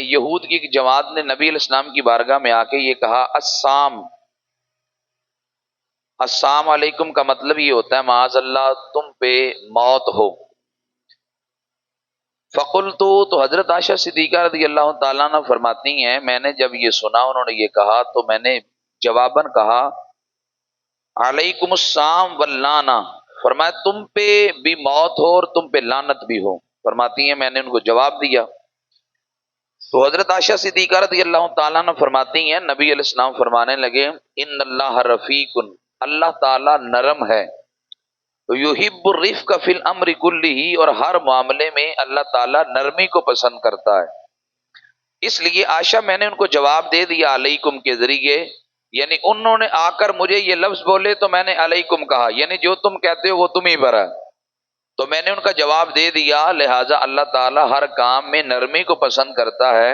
یہود کی ایک جماعت نے نبی علیہ السلام کی بارگاہ میں آ کے یہ کہا السلام علیکم کا مطلب یہ ہوتا ہے معاذ اللہ تم پہ موت ہو۔ فقلت، تو حضرت عائشہ صدیقہ رضی اللہ تعالیٰ عنہ فرماتی ہیں میں نے جب یہ سنا انہوں نے یہ کہا تو میں نے جواباً کہا علیکم السلام واللعنہ، فرمایا تم پہ بھی موت ہو اور تم پہ لعنت بھی ہو۔ فرماتی ہیں میں نے ان کو جواب دیا تو حضرت عائشہ صدیقہ رضی اللہ تعالیٰ عنہ فرماتی ہیں نبی علیہ السلام فرمانے لگے ان اللہ رفیق، اللہ تعالیٰ نرم ہے، یحب الرفق فی الامر کلہ، اور ہر معاملے میں اللہ تعالیٰ نرمی کو پسند کرتا ہے۔ اس لیے عائشہ میں نے ان کو جواب دے دیا علیکم کے ذریعے، یعنی انہوں نے آ کر مجھے یہ لفظ بولے تو میں نے علیکم کہا، یعنی جو تم کہتے ہو وہ تم ہی پر ہے، تو میں نے ان کا جواب دے دیا لہٰذا اللہ تعالیٰ ہر کام میں نرمی کو پسند کرتا ہے،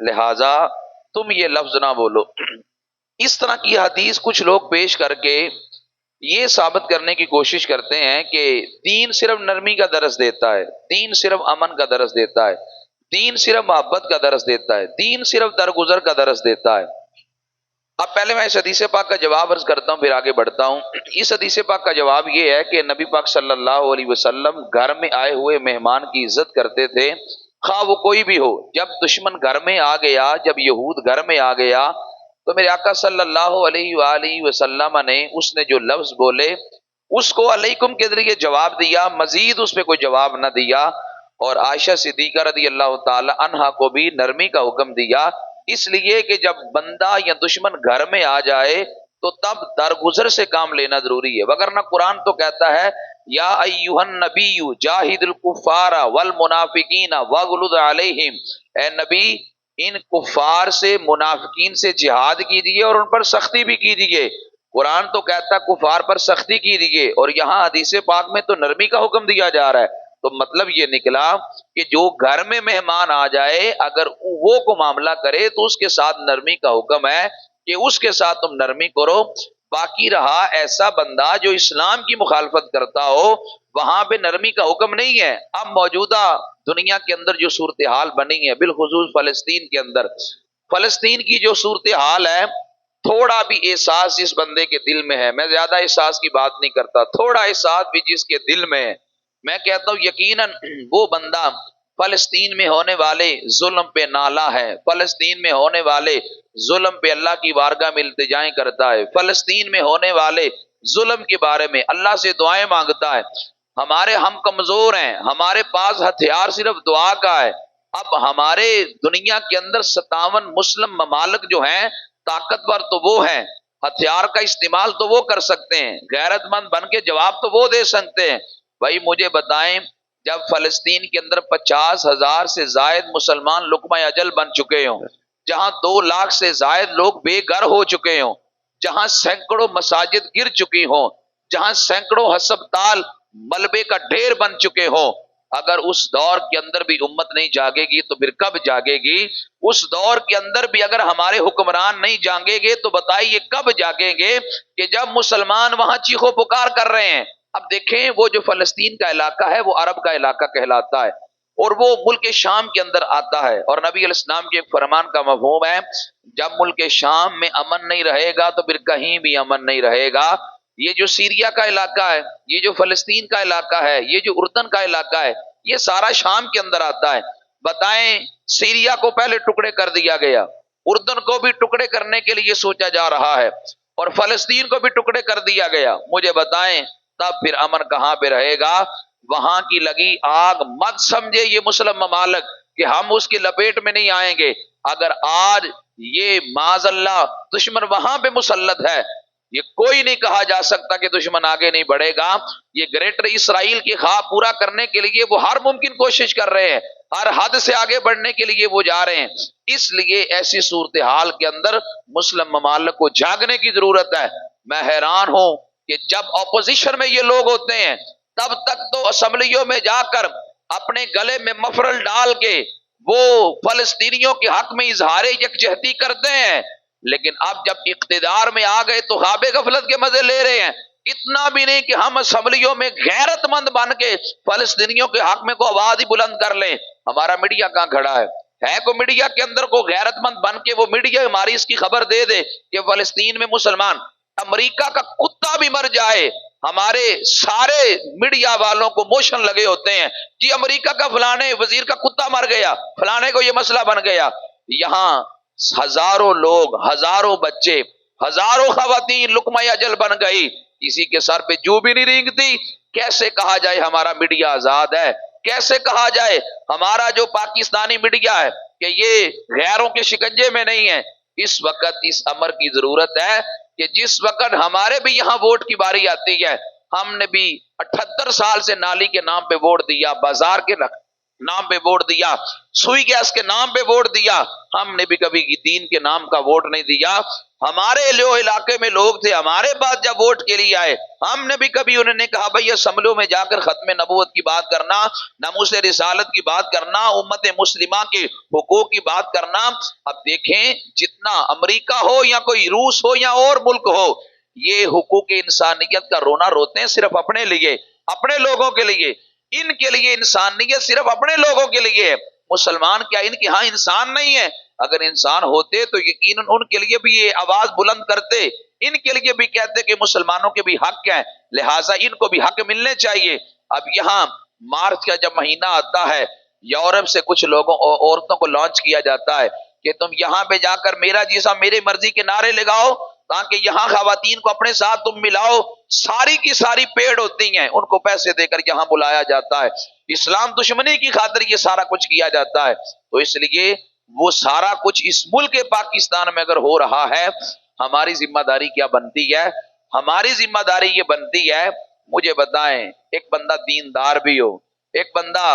لہٰذا تم یہ لفظ نہ بولو۔ اس طرح کی حدیث کچھ لوگ پیش کر کے یہ ثابت کرنے کی کوشش کرتے ہیں کہ دین صرف نرمی کا درس دیتا ہے، دین صرف امن کا درس دیتا ہے، دین صرف محبت کا درس دیتا ہے، دین صرف درگزر کا درس دیتا ہے۔ اب پہلے میں اس حدیث پاک کا جواب عرض کرتا ہوں پھر آگے بڑھتا ہوں۔ اس حدیث پاک کا جواب یہ ہے کہ نبی پاک صلی اللہ علیہ وسلم گھر میں آئے ہوئے مہمان کی عزت کرتے تھے، خواہ وہ کوئی بھی ہو۔ جب دشمن گھر میں آ گیا، جب یہود گھر میں آ گیا تو میرے آقا صلی اللہ علیہ وآلہ وسلم نے اس نے جو لفظ بولے اس کو علیکم کے ذریعے جواب دیا، مزید اس پہ کوئی جواب نہ دیا، اور عائشہ صدیقہ رضی اللہ تعالی عنہا کو بھی نرمی کا حکم دیا، اس لیے کہ جب بندہ یا دشمن گھر میں آ جائے تو تب درگزر سے کام لینا ضروری ہے، وگرنہ قرآن تو کہتا ہے یا ایھا النبی جاہد الکفار والمنافقین واغلظ علیہم، اے نبی ان کفار سے منافقین سے جہاد کیجیے اور ان پر سختی بھی کیجیے۔ قرآن تو کہتا ہے کفار پر سختی کیجیے، اور یہاں حدیث پاک میں تو نرمی کا حکم دیا جا رہا ہے۔ تو مطلب یہ نکلا کہ جو گھر میں مہمان آ جائے اگر وہ کو معاملہ کرے تو اس کے ساتھ نرمی کا حکم ہے کہ اس کے ساتھ تم نرمی کرو۔ باقی رہا ایسا بندہ جو اسلام کی مخالفت کرتا ہو وہاں پہ نرمی کا حکم نہیں ہے۔ اب موجودہ دنیا کے اندر جو صورتحال بنی ہے، بالخصوص فلسطین کے اندر، فلسطین کی جو صورتحال ہے، تھوڑا بھی احساس جس بندے کے دل میں ہے، میں زیادہ احساس کی بات نہیں کرتا، تھوڑا احساس بھی جس کے دل میں ہے، میں کہتا ہوں یقیناً وہ بندہ فلسطین میں ہونے والے ظلم پہ نالا ہے، فلسطین میں ہونے والے ظلم پہ اللہ کی بارگاہ میں التجائیں کرتا ہے، فلسطین میں ہونے والے ظلم کے بارے میں اللہ سے دعائیں مانگتا ہے۔ ہم کمزور ہیں، ہمارے پاس ہتھیار صرف دعا کا ہے۔ اب ہمارے دنیا کے اندر 57 مسلم ممالک جو ہیں طاقتور تو وہ ہیں، ہتھیار کا استعمال تو وہ کر سکتے ہیں، غیرت مند بن کے جواب تو وہ دے سکتے ہیں۔ بھائی مجھے بتائیں جب فلسطین کے اندر 50,000 سے زائد مسلمان لقمہ اجل بن چکے ہوں، جہاں 2 لاکھ سے زائد لوگ بے گھر ہو چکے ہوں، جہاں سینکڑوں مساجد گر چکی ہوں، جہاں سینکڑوں ہسپتال ملبے کا ڈھیر بن چکے ہوں، اگر اس دور کے اندر بھی امت نہیں جاگے گی تو پھر کب جاگے گی؟ اس دور کے اندر بھی اگر ہمارے حکمران نہیں جاگیں گے تو بتائیے کب جاگیں گے؟ کہ جب مسلمان وہاں چیخو پکار کر رہے ہیں۔ اب دیکھیں وہ جو فلسطین کا علاقہ ہے وہ عرب کا علاقہ کہلاتا ہے اور وہ ملک شام کے اندر آتا ہے، اور نبی علیہ السلام کے ایک فرمان کا مفہوم ہے جب ملک شام میں امن نہیں رہے گا تو پھر کہیں بھی امن نہیں رہے گا۔ یہ جو سیریا کا علاقہ ہے، یہ جو فلسطین کا علاقہ ہے، یہ جو اردن کا علاقہ ہے، یہ سارا شام کے اندر آتا ہے۔ بتائیں سیریا کو پہلے ٹکڑے کر دیا گیا، اردن کو بھی ٹکڑے کرنے کے لیے سوچا جا رہا ہے، اور فلسطین کو بھی ٹکڑے کر دیا گیا۔ مجھے بتائیں تب پھر امن کہاں پہ رہے گا؟ وہاں کی لگی آگ مت سمجھے یہ مسلم ممالک کہ ہم اس کی لپیٹ میں نہیں آئیں گے۔ اگر آج یہ معاذ اللہ دشمن وہاں پہ مسلط ہے، یہ کوئی نہیں کہا جا سکتا کہ دشمن آگے نہیں بڑھے گا۔ یہ گریٹر اسرائیل کی خواہ پورا کرنے کے لیے وہ ہر ممکن کوشش کر رہے ہیں، ہر حد سے آگے بڑھنے کے لیے وہ جا رہے ہیں۔ اس لیے ایسی صورتحال کے اندر مسلم ممالک کو جاگنے کی ضرورت ہے۔ میں حیران ہوں کہ جب اپوزیشن میں یہ لوگ ہوتے ہیں تب تک تو اسمبلیوں میں جا کر اپنے گلے میں مفرل ڈال کے وہ فلسطینیوں کے حق میں اظہار یکجہتی کرتے ہیں، لیکن اب جب اقتدار میں آ گئے تو خواب غفلت کے مزے لے رہے ہیں۔ اتنا بھی نہیں کہ ہم اسمبلیوں میں غیرت مند بن کے فلسطینیوں کے حق میں کو آواز ہی بلند کر لیں۔ ہمارا میڈیا کہاں کھڑا ہے؟ ہے کو میڈیا کے اندر کو غیرت مند بن کے وہ میڈیا ہماری اس کی خبر دے دے کہ فلسطین میں مسلمان، امریکہ کا کتا بھی مر جائے، ہمارے سارے میڈیا والوں کو موشن لگے ہوتے ہیں، جی امریکہ کا فلانے وزیر کا کتا مر گیا، فلانے کو یہ مسئلہ بن گیا۔ یہاں ہزاروں لوگ، ہزاروں بچے، ہزاروں خواتین لقمہ اجل بن گئی، کسی کے سر پہ جو بھی نہیں رینگتی۔ کیسے کہا جائے ہمارا میڈیا آزاد ہے؟ کیسے کہا جائے ہمارا جو پاکستانی میڈیا ہے کہ یہ غیروں کے شکنجے میں نہیں ہے؟ اس وقت اس امر کی ضرورت ہے کہ جس وقت ہمارے بھی یہاں ووٹ کی باری آتی ہے، ہم نے بھی 78 سال سے نالی کے نام پہ ووٹ دیا، بازار کے نام پہ ووٹ دیا، سوئی گیس کے نام پہ ووٹ دیا، ہم نے بھی کبھی دین کے نام کا ووٹ نہیں دیا۔ ہمارے علاقے میں لوگ تھے، ہمارے پاس جب ووٹ کے لیے آئے، ہم نے بھی کبھی انہوں نے کہا بھئی اسمبلیوں میں جا کر ختم نبوت کی بات کرنا، ناموس رسالت کی بات کرنا، امت مسلمہ کے حقوق کی بات کرنا۔ اب دیکھیں جتنا امریکہ ہو یا کوئی روس ہو یا اور ملک ہو، یہ حقوق انسانیت کا رونا روتے ہیں صرف اپنے لیے، اپنے لوگوں کے لیے۔ ان کے لیے انسانیت صرف اپنے لوگوں کے لیے ہے۔ مسلمان کیا ان کے ہاں انسان نہیں ہے؟ اگر انسان ہوتے تو یقیناً ان کے لیے بھی یہ آواز بلند کرتے، ان کے لیے بھی کہتے کہ مسلمانوں کے بھی حق ہیں، لہٰذا ان کو بھی حق ملنے چاہیے۔ اب یہاں مارچ کا جب مہینہ آتا ہے، یورپ سے کچھ لوگوں عورتوں کو لانچ کیا جاتا ہے کہ تم یہاں پہ جا کر میرا جیسا میرے مرضی کے نعرے لگاؤ، تاکہ یہاں خواتین کو اپنے ساتھ تم ملاؤ۔ ساری کی ساری پیڑ ہوتی ہیں، ان کو پیسے دے کر یہاں بلایا جاتا ہے، اسلام دشمنی کی خاطر یہ سارا کچھ کیا جاتا ہے۔ تو اس لیے وہ سارا کچھ اس ملک پاکستان میں اگر ہو رہا ہے، ہماری ذمہ داری کیا بنتی ہے؟ ہماری ذمہ داری یہ بنتی ہے، مجھے بتائیں ایک بندہ دیندار بھی ہو، ایک بندہ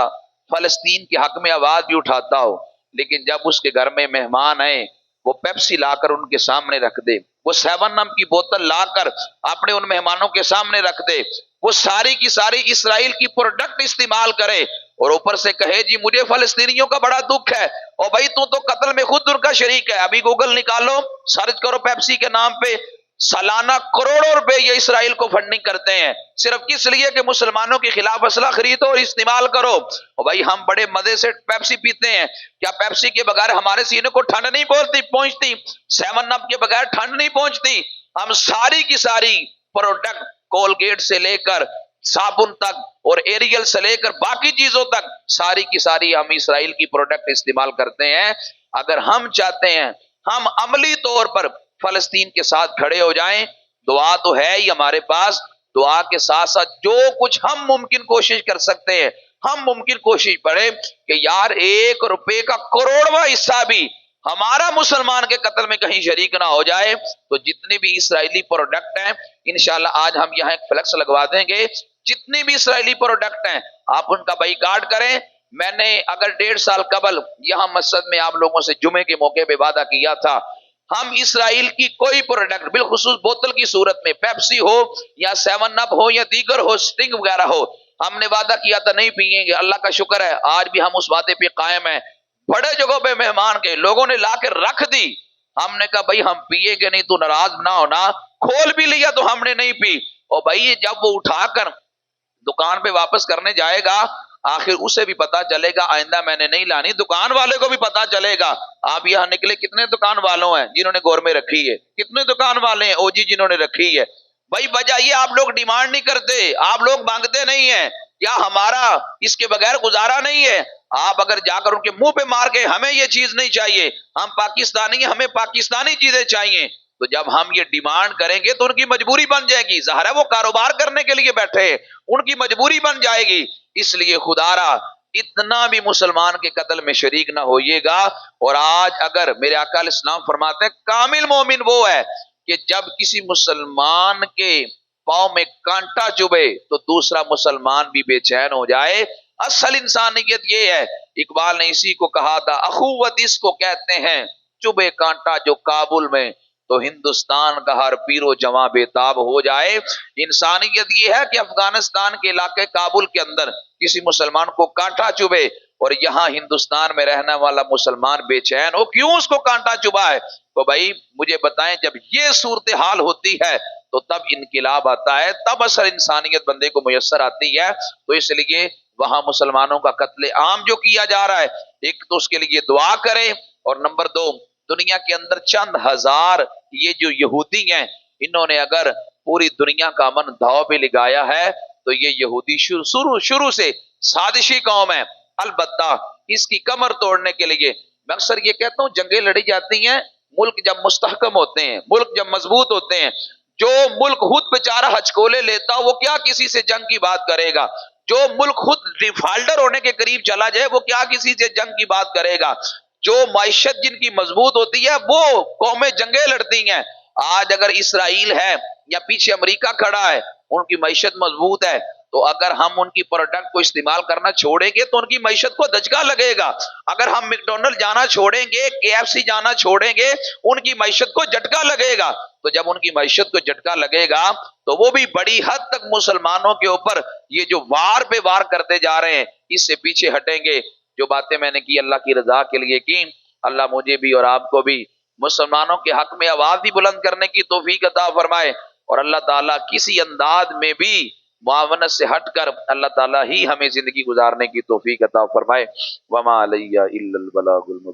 فلسطین کے حق میں آواز بھی اٹھاتا ہو، لیکن جب اس کے گھر میں مہمان آئے، وہ پیپسی لا کر ان کے سامنے رکھ دے، وہ 7 اپ کی بوتل لا کر اپنے ان مہمانوں کے سامنے رکھ دے، وہ ساری کی ساری اسرائیل کی پروڈکٹ استعمال کرے اور اوپر سے کہے جی مجھے فلسطینیوں کا بڑا دکھ ہے، اور بھائی تو قتل میں خود ان کا شریک ہے۔ ابھی گوگل نکالو، سرچ کرو پیپسی کے نام پہ، سالانہ کروڑوں روپے یہ اسرائیل کو فنڈنگ کرتے ہیں، صرف کس لیے کہ مسلمانوں کے خلاف اسلحہ خریدو اور استعمال کرو۔ اور بھائی ہم بڑے مزے سے پیپسی پیتے ہیں، کیا پیپسی کے بغیر ہمارے سینے کو ٹھنڈ نہیں پہنچتی؟ 7 اپ کے بغیر ٹھنڈ نہیں پہنچتی؟ ہم ساری کی ساری پروڈکٹ، کولگیٹ سے لے کر صابن تک اور ایریل سے لے کر باقی چیزوں تک، ساری کی ساری ہم اسرائیل کی پروڈکٹ استعمال کرتے ہیں۔ اگر ہم چاہتے ہیں ہم عملی طور پر فلسطین کے ساتھ کھڑے ہو جائیں، دعا تو ہے ہی ہمارے پاس، دعا کے ساتھ ساتھ جو کچھ ہم ممکن کوشش کر سکتے ہیں، ہم ممکن کوشش پڑے کہ یار 1 روپے کا کروڑواں حصہ بھی ہمارا مسلمان کے قتل میں کہیں شریک نہ ہو جائے۔ تو جتنے بھی اسرائیلی پروڈکٹ ہیں، انشاءاللہ آج ہم یہاں ایک فلیکس لگوا دیں گے، جتنے بھی اسرائیلی پروڈکٹ ہیں آپ ان کا بائیکاٹ کریں۔ میں نے اگر 1.5 سال قبل یہاں مسجد میں آپ لوگوں سے جمعے کے موقع پہ وعدہ کیا تھا، ہم اسرائیل کی کوئی پروڈکٹ بالخصوص بوتل کی صورت میں، پیپسی ہو یا 7 اپ ہو یا دیگر ہو، سٹنگ وغیرہ ہو، ہم نے وعدہ کیا تھا نہیں پیئیں گے۔ اللہ کا شکر ہے آج بھی ہم اس وعدے پہ قائم ہیں۔ بڑے جگہوں پہ مہمان کے لوگوں نے لا کے رکھ دی، ہم نے کہا بھائی ہم پیے گے نہیں، تو ناراض نہ ہونا، کھول بھی لیا تو ہم نے نہیں پی۔ اور بھائی جب وہ اٹھا کر دکان پہ واپس کرنے جائے گا، آخر اسے بھی پتا چلے گا آئندہ میں نے نہیں لانی، دکان والے کو بھی پتا چلے گا۔ آپ یہاں نکلے کتنے دکان والوں ہیں جنہوں نے گور میں رکھی ہے، کتنے دکان والے ہیں او جی جنہوں نے رکھی ہے؟ بھائی وجہ یہ آپ لوگ ڈیمانڈ نہیں کرتے، آپ لوگ مانگتے نہیں ہیں، کیا ہمارا اس کے بغیر گزارا نہیں ہے؟ آپ اگر جا کر ان کے منہ پہ مار کے ہمیں یہ چیز نہیں چاہیے، ہم پاکستانی ہیں، ہمیں پاکستانی چیزیں چاہیے، تو جب ہم یہ ڈیمانڈ کریں گے تو ان کی مجبوری بن جائے گی۔ ظاہر ہے وہ کاروبار کرنے کے لیے بیٹھے، ان کی مجبوری بن جائے گی۔ اس لیے خدا را اتنا بھی مسلمان کے قتل میں شریک نہ ہوئیے گا۔ اور آج اگر میرے آقا علیہ السلام فرماتے ہیں کامل مومن وہ ہے کہ جب کسی مسلمان کے پاؤں میں کانٹا چبھے تو دوسرا مسلمان بھی بے چین ہو جائے۔ اصل انسانیت یہ ہے، اقبال نے اسی کو کہا تھا، اخوت اس کو کہتے ہیں، چبھے کانٹا جو کابل میں تو ہندوستان کا ہر پیر و جواں بےتاب ہو جائے۔ انسانیت یہ ہے کہ افغانستان کے علاقے کابل کے اندر کسی مسلمان کو کانٹا چبھے اور یہاں ہندوستان میں رہنے والا مسلمان بے چین ہو، کیوں اس کو کانٹا چبھا ہے؟ تو بھائی مجھے بتائیں جب یہ صورتحال ہوتی ہے تو تب انقلاب آتا ہے، تب اصل انسانیت بندے کو میسر آتی ہے۔ تو اس لیے وہاں مسلمانوں کا قتل عام جو کیا جا رہا ہے، ایک تو اس کے لیے دعا کریں، اور نمبر دو، دنیا کے اندر چند ہزار یہ جو یہودی ہیں، انہوں نے اگر پوری دنیا کا امن داؤ پہ لگایا ہے تو یہ یہودی شروع سے سازشی قوم ہے۔ البتہ اس کی کمر توڑنے کے لیے میں اکثر یہ کہتا ہوں، جنگیں لڑی جاتی ہیں ملک جب مستحکم ہوتے ہیں، ملک جب مضبوط ہوتے ہیں۔ جو ملک خود بیچارہ ہچکولے لیتا وہ کیا کسی سے جنگ کی بات کرے گا؟ جو ملک خود ڈیفالٹر ہونے کے قریب چلا جائے وہ کیا کسی سے جنگ کی بات کرے گا؟ جو معیشت جن کی مضبوط ہوتی ہے وہ قومیں جنگیں لڑتی ہیں۔ آج اگر اسرائیل ہے یا پیچھے امریکہ کھڑا ہے، ان کی معیشت مضبوط ہے، تو اگر ہم ان کی پروڈکٹ کو استعمال کرنا چھوڑیں گے تو ان کی معیشت کو دھچکا لگے گا۔ اگر ہم میکڈونلڈ جانا چھوڑیں گے، KFC جانا چھوڑیں گے، ان کی معیشت کو جھٹکا لگے گا۔ تو جب ان کی معیشت کو جھٹکا لگے گا تو وہ بھی بڑی حد تک مسلمانوں کے اوپر یہ جو وار پہ وار کرتے جا رہے ہیں اس سے پیچھے ہٹیں گے۔ جو باتیں میں نے کی اللہ کی رضا کے لیے کی، اللہ مجھے بھی اور آپ کو بھی مسلمانوں کے حق میں آواز بھی بلند کرنے کی توفیق عطا فرمائے، اور اللہ تعالیٰ کسی انداز میں بھی معاونت سے ہٹ کر اللہ تعالیٰ ہی ہمیں زندگی گزارنے کی توفیق عطا فرمائے۔ وما علیہ الا البلاغ المبین۔